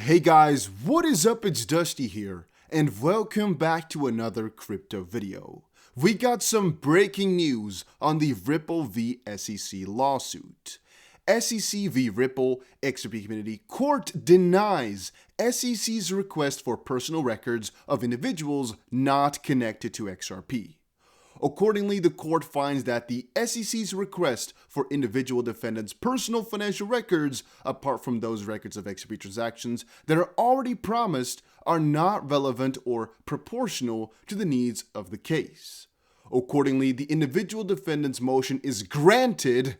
Hey guys, what is up? It's Dusty here, and welcome back to another crypto video. We got some breaking news on the Ripple v SEC lawsuit. SEC v Ripple XRP community court denies SEC's request for personal records of individuals not connected to XRP. Accordingly, the court finds that the SEC's request for individual defendants' personal financial records, apart from those records of XRP transactions that are already promised, are not relevant or proportional to the needs of the case. Accordingly, the individual defendant's motion is granted.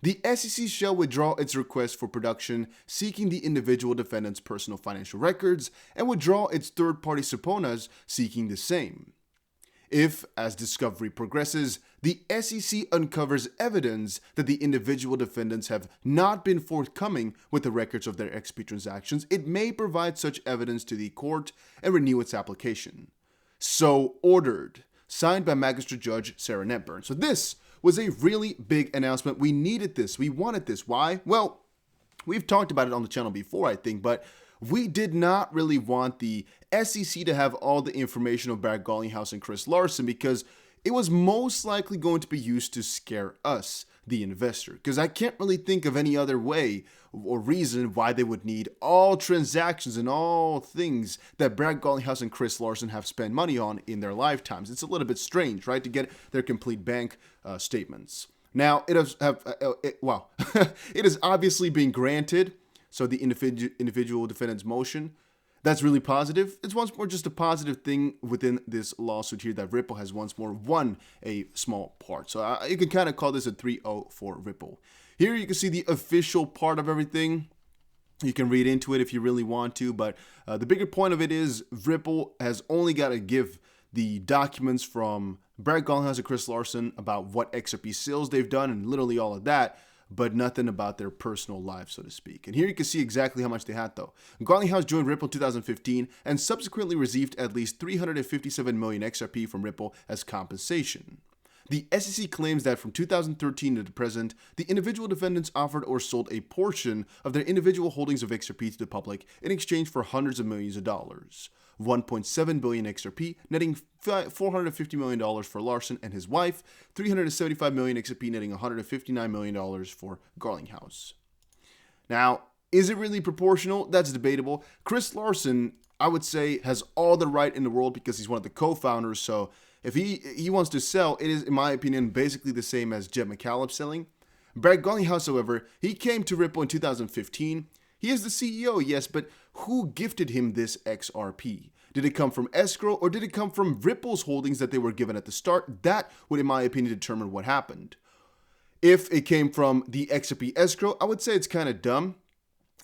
The SEC shall withdraw its request for production seeking the individual defendant's personal financial records and withdraw its third-party subpoenas seeking the same. If, as discovery progresses, the SEC uncovers evidence that the individual defendants have not been forthcoming with the records of their XP transactions, it may provide such evidence to the court and renew its application. So ordered. Signed by Magistrate Judge Sarah Netburn. So this was a really big announcement. We needed this. We wanted this. Why? Well, we've talked about it on the channel before, I think, but we did not really want the SEC to have all the information of Brandt and Chris Larsen because it was most likely going to be used to scare us, the investor. Because I can't really think of any other way or reason why they would need all transactions and all things that Brandt and Chris Larsen have spent money on in their lifetimes. It's a little bit strange, right, to get their complete bank statements. Now, it is obviously being granted. So the individual defendant's motion, that's really positive. It's once more just a positive thing within this lawsuit here that Ripple has once more won a small part. So you can kind of call this a 3-0 for Ripple. Here you can see the official part of everything. You can read into it if you really want to, but the bigger point of it is Ripple has only got to give the documents from Brandt and Chris Larsen about what XRP sales they've done and literally all of that, but nothing about their personal lives, so to speak. And here you can see exactly how much they had, though. Garlinghouse joined Ripple in 2015 and subsequently received at least 357 million XRP from Ripple as compensation. The SEC claims that from 2013 to the present, the individual defendants offered or sold a portion of their individual holdings of XRP to the public in exchange for hundreds of millions of dollars. 1.7 billion XRP, netting $450 million for Larsen and his wife, 375 million XRP, netting $159 million for Garlinghouse. Now, is it really proportional? That's debatable. Chris Larsen, I would say, has all the right in the world because he's one of the co-founders, so if he wants to sell, it is, in my opinion, basically the same as Jeb McCaleb selling. Brandt Garlinghouse, however, he came to Ripple in 2015. He is the CEO, yes, but who gifted him this XRP? Did it come from escrow or did it come from Ripple's holdings that they were given at the start? That would, in my opinion, determine what happened. If it came from the XRP escrow, I would say it's kind of dumb.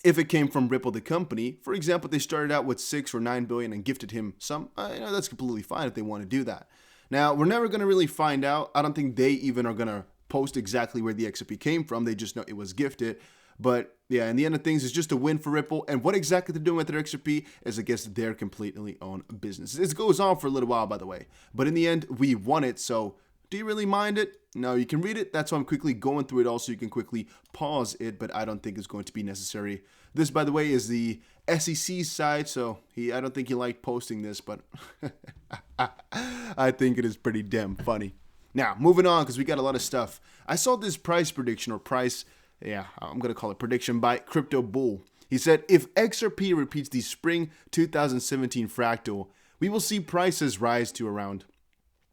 If it came from Ripple, the company, for example, they started out with 6 or 9 billion and gifted him some, that's completely fine if they want to do that. Now, we're never going to really find out. I don't think they even are going to post exactly where the XRP came from. They just know it was gifted. But yeah, in the end of things, it's just a win for Ripple. And what exactly they're doing with their XRP is, I guess, their completely own business. This goes on for a little while, by the way. But in the end, we won it. So do you really mind it? No, you can read it. That's why I'm quickly going through it. Also, you can quickly pause it, but I don't think it's going to be necessary. This, by the way, is the SEC side. So I don't think he liked posting this, but I think it is pretty damn funny. Now, moving on, because we got a lot of stuff. I saw this price prediction or price... Yeah, I'm going to call it prediction by Crypto Bull. He said, if XRP repeats the spring 2017 fractal, we will see prices rise to around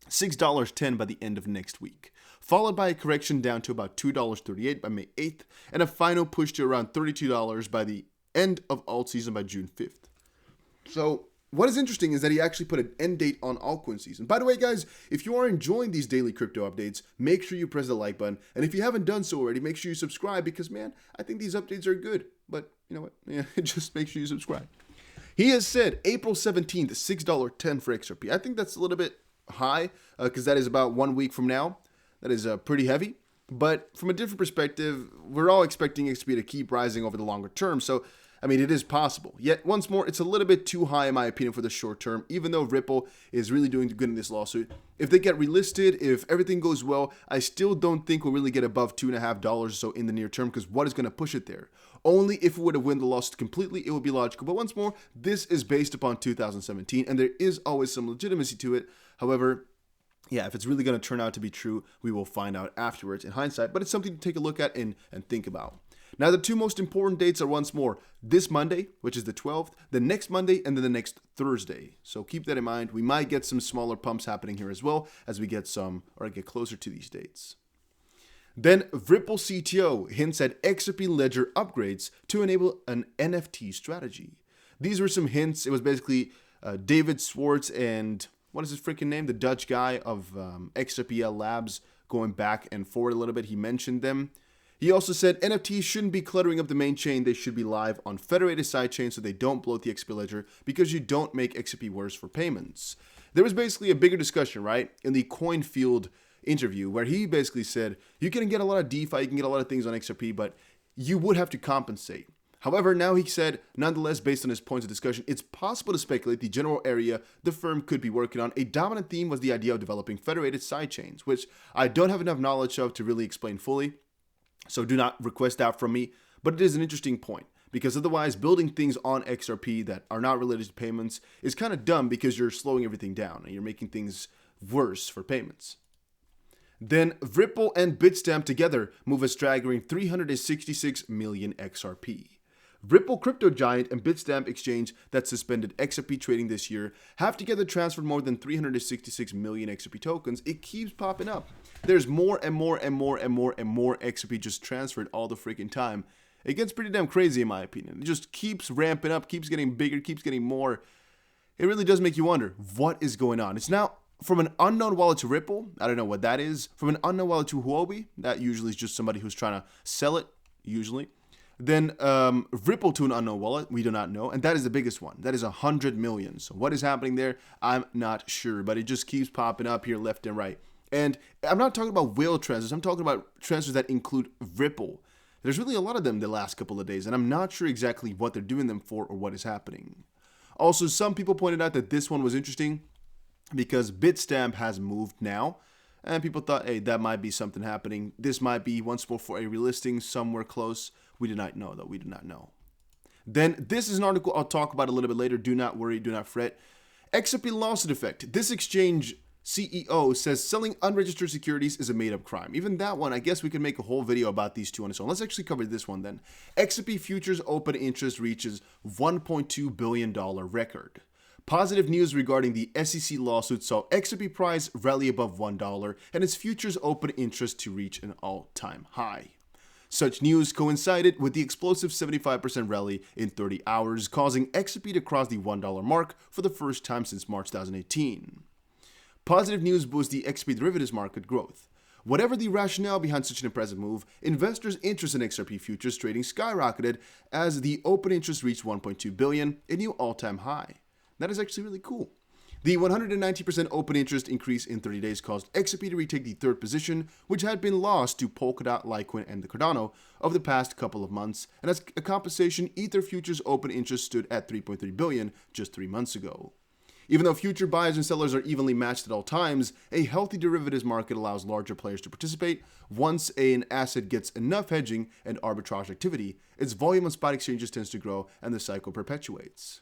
$6.10 by the end of next week, followed by a correction down to about $2.38 by May 8th, and a final push to around $32 by the end of alt season by June 5th. So what is interesting is that he actually put an end date on altcoin season. By the way, guys, if you are enjoying these daily crypto updates, make sure you press the like button. And if you haven't done so already, make sure you subscribe because, man, I think these updates are good. But you know what? Yeah, just make sure you subscribe. He has said April 17th, $6.10 for XRP. I think that's a little bit high because that is about 1 week from now. That is pretty heavy. But from a different perspective, we're all expecting XRP to keep rising over the longer term. So I mean, it is possible. Yet, once more, it's a little bit too high, in my opinion, for the short term, even though Ripple is really doing good in this lawsuit. If they get relisted, if everything goes well, I still don't think we'll really get above $2.50 or so in the near term, because what is going to push it there? Only if it would have won the lawsuit completely, it would be logical. But once more, this is based upon 2017, and there is always some legitimacy to it. However, yeah, if it's really going to turn out to be true, we will find out afterwards in hindsight. But it's something to take a look at and think about. Now, the two most important dates are once more this Monday, which is the 12th, the next Monday, and then the next Thursday. So keep that in mind. We might get some smaller pumps happening here as well as we get closer to these dates. Then Ripple CTO hints at XRP ledger upgrades to enable an NFT strategy. These were some hints. It was basically David Schwartz and what is his freaking name? The Dutch guy of XRPL Labs going back and forward a little bit. He mentioned them. He also said NFTs shouldn't be cluttering up the main chain. They should be live on federated sidechains so they don't bloat the XRP ledger because you don't make XRP worse for payments. There was basically a bigger discussion, right, in the CoinField interview where he basically said you can get a lot of DeFi, you can get a lot of things on XRP, but you would have to compensate. However, now he said, nonetheless, based on his points of discussion, it's possible to speculate the general area the firm could be working on. A dominant theme was the idea of developing federated sidechains, which I don't have enough knowledge of to really explain fully. So do not request that from me, but it is an interesting point because otherwise building things on XRP that are not related to payments is kind of dumb because you're slowing everything down and you're making things worse for payments. Then Ripple and Bitstamp together move a staggering 366 million XRP. Ripple crypto giant and Bitstamp exchange that suspended XRP trading this year have together transferred more than 366 million XRP tokens. It keeps popping up. There's more and more and more and more and more XRP just transferred all the freaking time. It gets pretty damn crazy in my opinion. It just keeps ramping up, keeps getting bigger, keeps getting more. It really does make you wonder what is going on. It's now from an unknown wallet to Ripple. I don't know what that is. From an unknown wallet to Huobi. That usually is just somebody who's trying to sell it, usually. Then Ripple to an unknown wallet, we do not know. And that is the biggest one. That is 100 million. So what is happening there? I'm not sure. But it just keeps popping up here left and right. And I'm not talking about whale transfers. I'm talking about transfers that include Ripple. There's really a lot of them the last couple of days. And I'm not sure exactly what they're doing them for or what is happening. Also, some people pointed out that this one was interesting because Bitstamp has moved now. And people thought, hey, that might be something happening. This might be once more for a relisting somewhere close. We do not know, though. We do not know. Then this is an article I'll talk about a little bit later. Do not worry. Do not fret. XRP lawsuit effect. This exchange CEO says selling unregistered securities is a made-up crime. Even that one, I guess we could make a whole video about these two on its own. Let's actually cover this one then. XRP futures open interest reaches $1.2 billion record. Positive news regarding the SEC lawsuit saw XRP price rally above $1 and its futures open interest to reach an all-time high. Such news coincided with the explosive 75% rally in 30 hours, causing XRP to cross the $1 mark for the first time since March 2018. Positive news boosts the XRP derivatives market growth. Whatever the rationale behind such an impressive move, investors' interest in XRP futures trading skyrocketed as the open interest reached $1.2 billion, a new all-time high. That is actually really cool. The 190% open interest increase in 30 days caused XRP to retake the third position, which had been lost to Polkadot, Litecoin, and the Cardano over the past couple of months. And as a compensation, Ether futures open interest stood at $3.3 billion just 3 months ago. Even though future buyers and sellers are evenly matched at all times, a healthy derivatives market allows larger players to participate. Once an asset gets enough hedging and arbitrage activity, its volume on spot exchanges tends to grow and the cycle perpetuates.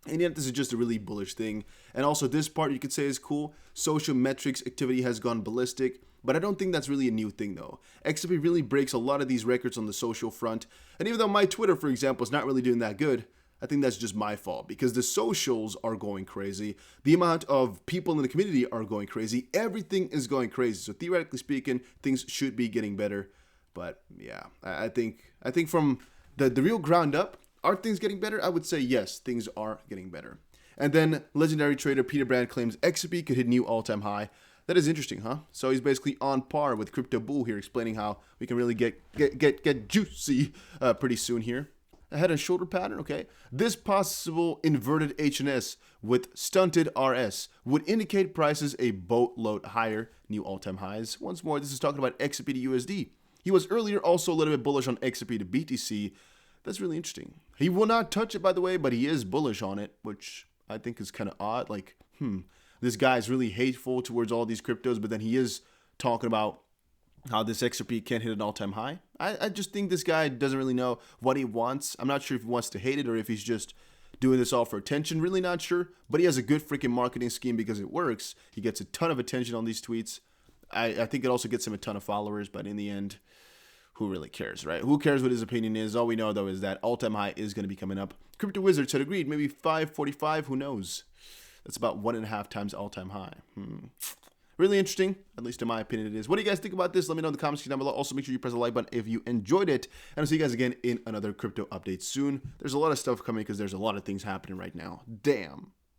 And yet this is just a really bullish thing. And also this part you could say is cool. Social metrics activity has gone ballistic, but I don't think that's really a new thing though. XRP really breaks a lot of these records on the social front. And even though my Twitter, for example, is not really doing that good, I think that's just my fault because the socials are going crazy. The amount of people in the community are going crazy. Everything is going crazy. So theoretically speaking, things should be getting better. But yeah, I think from the real ground up, are things getting better? I would say yes, things are getting better. And then legendary trader Peter Brandt claims XRP could hit new all-time high. That is interesting, huh? So he's basically on par with Crypto Bull here, explaining how we can really get juicy pretty soon here. A head and shoulder pattern, okay. This possible inverted HNS with stunted RS would indicate prices a boatload higher, new all-time highs. Once more, this is talking about XRP to USD. He was earlier also a little bit bullish on XRP to BTC. That's really interesting. He will not touch it, by the way, but he is bullish on it, which I think is kind of odd. Like, this guy is really hateful towards all these cryptos, but then he is talking about how this XRP can't hit an all-time high. I just think this guy doesn't really know what he wants. I'm not sure if he wants to hate it or if he's just doing this all for attention. Really not sure. But he has a good freaking marketing scheme because it works. He gets a ton of attention on these tweets. I think it also gets him a ton of followers. But in the end, who really cares, right? Who cares what his opinion is? All we know, though, is that all-time high is going to be coming up. Crypto Wizards had agreed. Maybe 545. Who knows? That's about 1.5 times all-time high. Really interesting, at least in my opinion it is. What do you guys think about this? Let me know in the comments section down below. Also, make sure you press the like button if you enjoyed it. And I'll see you guys again in another crypto update soon. There's a lot of stuff coming because there's a lot of things happening right now. Damn.